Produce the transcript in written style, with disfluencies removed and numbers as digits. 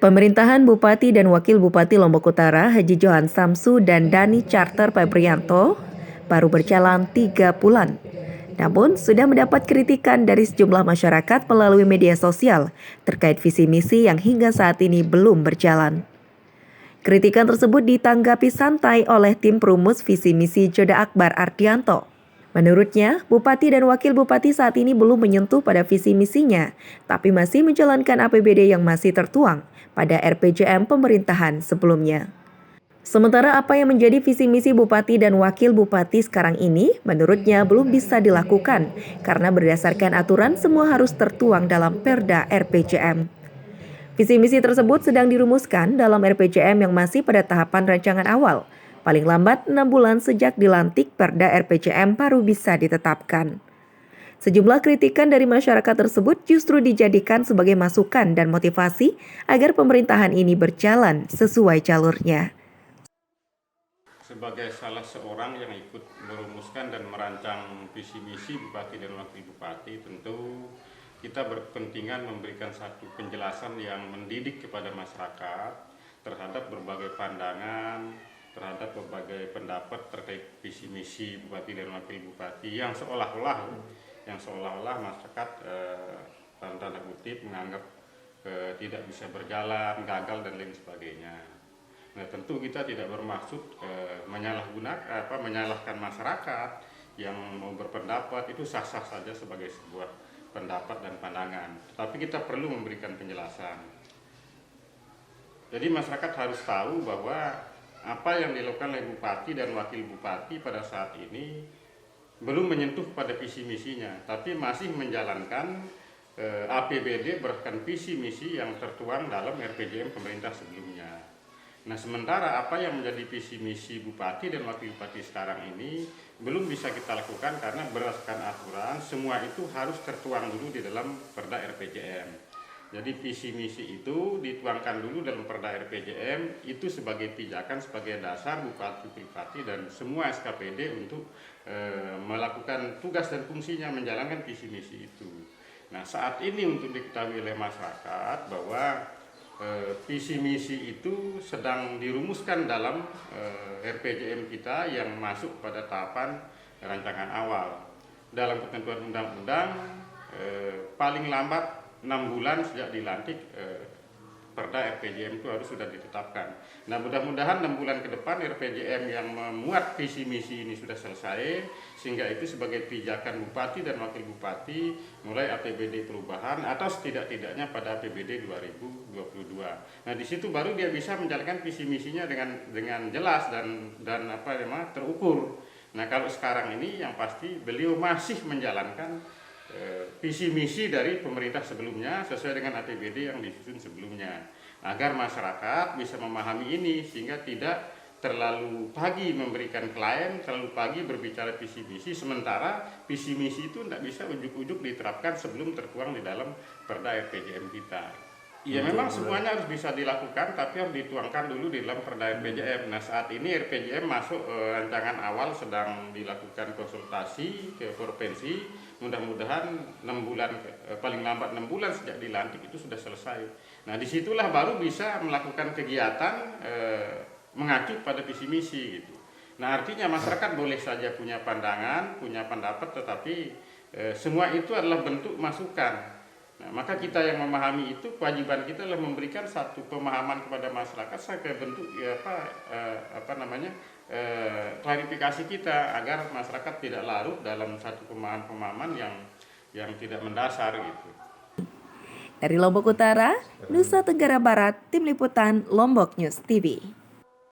Pemerintahan Bupati dan Wakil Bupati Lombok Utara Haji Johan Samsu dan Dani Charter Febrianto baru berjalan 3 bulan. Namun sudah mendapat kritikan dari sejumlah masyarakat melalui media sosial terkait visi misi yang hingga saat ini belum berjalan. Kritikan tersebut ditanggapi santai oleh tim perumus visi misi Joda Akbar Ardianto. Menurutnya, Bupati dan Wakil Bupati saat ini belum menyentuh pada visi misinya, tapi masih menjalankan APBD yang masih tertuang pada RPJM pemerintahan sebelumnya. Sementara apa yang menjadi visi misi Bupati dan Wakil Bupati sekarang ini, menurutnya belum bisa dilakukan karena berdasarkan aturan semua harus tertuang dalam Perda RPJM. Visi misi tersebut sedang dirumuskan dalam RPJM yang masih pada tahapan rancangan awal. Paling lambat 6 bulan sejak dilantik Perda RPJM baru bisa ditetapkan. Sejumlah kritikan dari masyarakat tersebut justru dijadikan sebagai masukan dan motivasi agar pemerintahan ini berjalan sesuai jalurnya. Sebagai salah seorang yang ikut merumuskan dan merancang visi misi Bupati dan Wakil Bupati, tentu kita berkepentingan memberikan satu penjelasan yang mendidik kepada masyarakat terhadap berbagai pandangan, terhadap berbagai pendapat terkait visi misi Bupati dan Wakil Bupati yang seolah-olah masyarakat dalam tanda kutip menganggap tidak bisa berjalan, gagal dan lain sebagainya. Nah, tentu kita tidak bermaksud menyalahkan masyarakat yang mau berpendapat, itu sah-sah saja sebagai sebuah pendapat dan pandangan. Tapi kita perlu memberikan penjelasan. Jadi masyarakat harus tahu bahwa apa yang dilakukan oleh Bupati dan Wakil Bupati pada saat ini belum menyentuh pada visi misinya, tapi masih menjalankan APBD bahkan visi misi yang tertuang dalam RPJM pemerintah sebelumnya. Nah, sementara apa yang menjadi visi misi Bupati dan Wakil Bupati sekarang ini belum bisa kita lakukan karena berdasarkan aturan semua itu harus tertuang dulu di dalam Perda RPJM. Jadi visi misi itu dituangkan dulu dalam Perda RPJM itu sebagai pijakan, sebagai dasar Bupati, Bupati dan semua SKPD untuk melakukan tugas dan fungsinya menjalankan visi misi itu. Nah, saat ini untuk diketahui oleh masyarakat bahwa visi misi itu sedang dirumuskan dalam RPJM kita yang masuk pada tahapan rancangan awal. Dalam ketentuan undang-undang paling lambat 6 bulan sejak dilantik Perda RPJM itu harus sudah ditetapkan. Nah, mudah-mudahan 6 bulan ke depan RPJM yang memuat visi misi ini sudah selesai, sehingga itu sebagai pijakan Bupati dan Wakil Bupati mulai APBD perubahan atau setidak-tidaknya pada APBD 2022. Nah, di situ baru dia bisa menjalankan visi misinya dengan jelas dan terukur. Nah, kalau sekarang ini yang pasti beliau masih menjalankan visi misi dari pemerintah sebelumnya sesuai dengan APBD yang disusun sebelumnya, agar masyarakat bisa memahami ini sehingga tidak terlalu pagi memberikan klaim, terlalu pagi berbicara visi misi, sementara visi misi itu tidak bisa ujuk-ujuk diterapkan sebelum tertuang di dalam Perda RPJM kita. Ya, memang semuanya harus bisa dilakukan, tapi harus dituangkan dulu di dalam Perda RPJM. Nah, saat ini RPJM masuk rancangan awal, sedang dilakukan konsultasi ke provinsi. Mudah-mudahan 6 bulan, paling lambat 6 bulan sejak dilantik itu sudah selesai. Nah, disitulah baru bisa melakukan kegiatan mengacu pada visi misi gitu. Nah, artinya masyarakat boleh saja punya pandangan, punya pendapat, tetapi semua itu adalah bentuk masukan. Nah, maka kita yang memahami itu, kewajiban kita adalah memberikan satu pemahaman kepada masyarakat sebagai bentuk klarifikasi kita agar masyarakat tidak larut dalam satu pemahaman yang tidak mendasar gitu. Dari Lombok Utara, Nusa Tenggara Barat, Tim Liputan Lombok News TV.